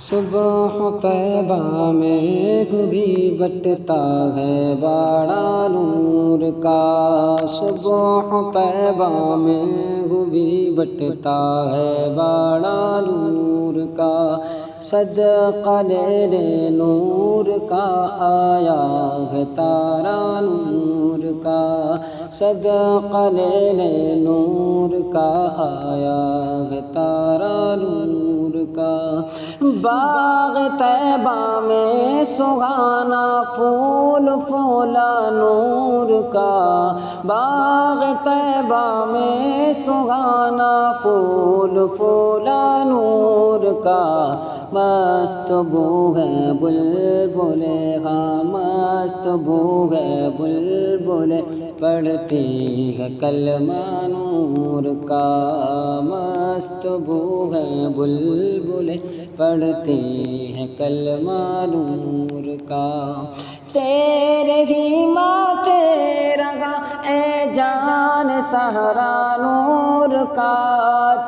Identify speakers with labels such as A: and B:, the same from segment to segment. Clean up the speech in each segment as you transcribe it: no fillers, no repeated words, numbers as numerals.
A: صبح طیبہ میں بھی بٹتا ہے باڑا نور کا، صبح طیبہ میں بھی بٹتا ہے باڑا نور کا، صدقہ لے لے نور کا آیا ہے تارا نور کا، صدقہ لے لے نور کا آیا ہے تارا نور کا۔ باغ طیبہ میں سہانا پھول پھولا نور کا، باغ طیبہ میں سہانا پھول پھولا نور کا، مست بو ہے بلبل ہاں مست بو ہے بلبل پڑھتی ہے کلمہ نور کا، مست بو ہے بلبل پڑھتی ہے کلمہ نور کا۔ تیرے ہی ماتھے رہا اے جان سہرا نور کا،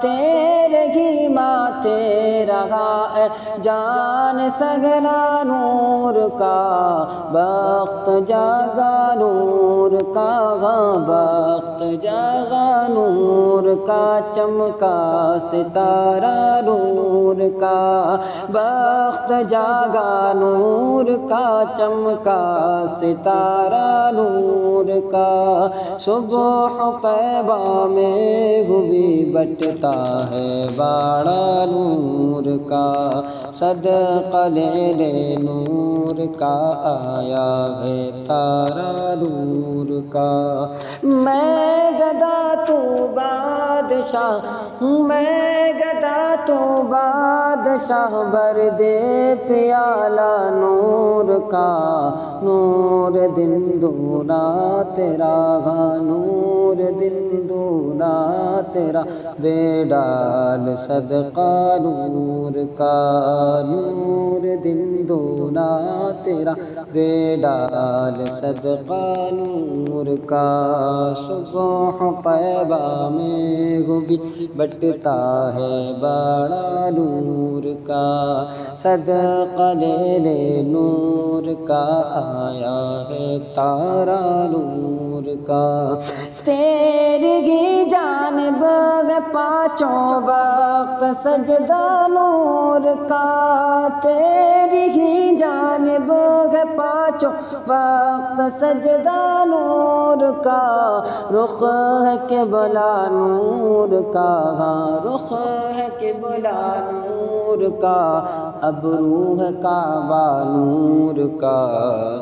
A: تیرے ہی ماتھے رہا اے جان سہرا نور کا، بخت جاگا نور کا بخت جاگا نور کا، چمکا ستارہ نور کا، بخت جاگا نور کا، چمکا ستارہ نور کا، صبح طیبہ میں بھی بٹتا ہے باڑا نور کا، صدقہ لے لے نور کا آیا ہے تارا نور کا۔ میں گدا تو بادشاہ میں گدا تو بادشاہ بر دے پیالہ نور کا، نور دن دونا تیرا نور دن دونا تیرا دے ڈال صدقہ نور کا، نور دن دونا تیرا دے ڈال صدقہ نور کا، صبح طیبہ میں بھی بٹتا ہے باڑا نور کا، صدقہ لے لے نور کا آیا ہے تارا نور کا۔ تیری ہی جانب ہے پانچوں وقت سجدہ نور کا، تیری ہی جانب ہے پانچوں وقت سجدہ نور کا، رخ ہے قبلہ نور کا رخ ہے قبلہ نور کا، ابرو ہے کعبہ نور کا،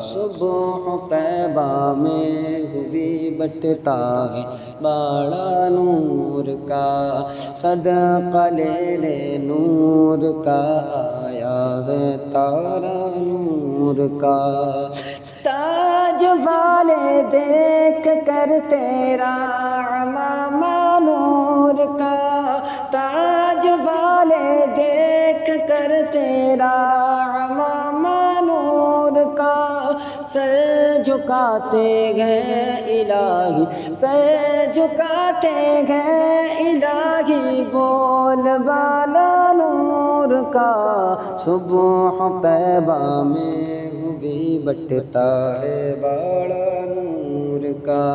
A: صبح طیبہ میں بھی بٹتا ہے باڑا نور کا، صدقہ لے لے نور کا آیا ہے تارا نور کا۔ تاج والے دیکھ کر تیرا عمامہ نور کا، تاج والے دیکھ کر تیرا عمامہ نور کا، سر جھکاتے گئے الہی سر جھکاتے گئے الہی بول بالا نور کا، صبح طیبہ میں بھی بٹتا ہے باڑا نور کا،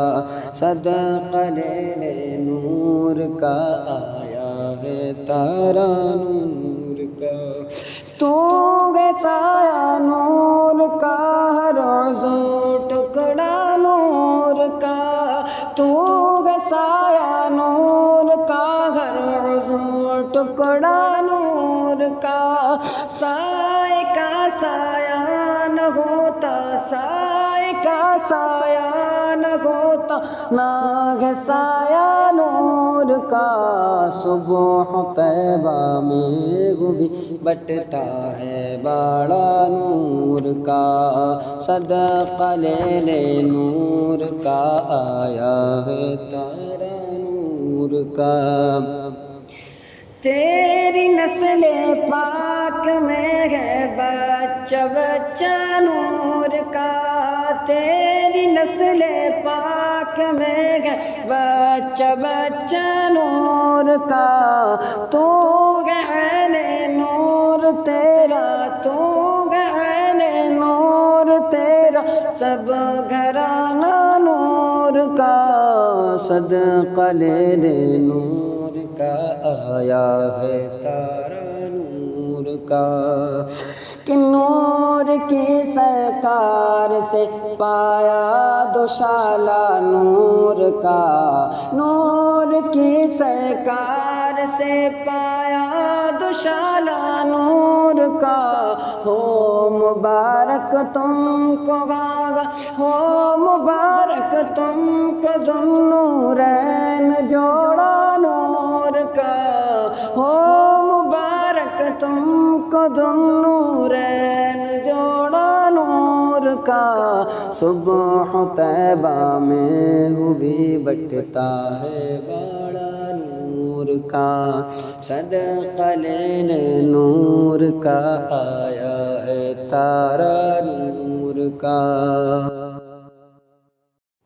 A: صدقہ لے لے نور کا آیا ہے تارا نور کا۔ تو گے سایہ نور کا ہر عضو ٹکڑا نور کا، تو گے سایہ نور کا ہر عضو ٹکڑا نور کا، سائے کا سایہ نہ ہوتا سائے کا سایہ نہ ہوتا ناگہ سایہ نور کا، صبح طیبہ میں بھی بٹتا ہے باڑا نور کا، صدقہ لے لے نور کا آیا ہے تارا نور کا۔ تیری نسل پاک میں ہے بچہ بچہ نور کا، تیری نسل پاک میں ہے بچہ بچہ نور کا، تو ہے عین نور تیرا صدقہ لینے نور کا آیا ہے تارا نور کا، کہ نور کی سرکار سے پایا دوشالہ نور کا، نور کی سرکار سے پایا دوشالہ نور کا، ہو مبارک تم کو غاغا، ہو مبارک تم کو ذوالنورین جوڑا نور کا، ہو مبارک تم کو ذوالنورین جوڑا نور کا، صبح طیبہ میں بھی بٹتا ہے باڑا نور کا، صدقہ لینے نور کا آیا ہے تارا نور کا۔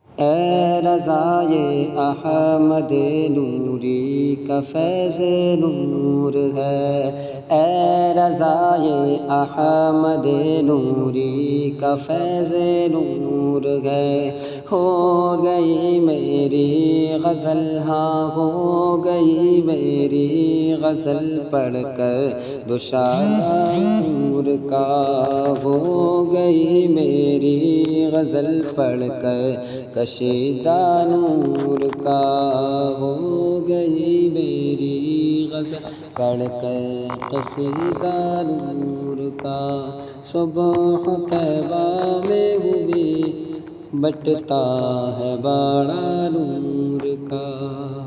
A: اے رضائے احمد نوری کا فیض نور ہے، اے رضائے احمد نوری کا فیض نور ہے، ہو گئی میری غزل، ہاں ہو گئی میری غزل پڑھ کر دوشالہ نور کا، ہو گئی میری غزل پڑھ کر کشیدہ نور کا، ہو گئی میری غزل پڑھ کر قصیدہ نور کا، صبح طیبہ میں بھی بٹتا ہے باڑا نور کا۔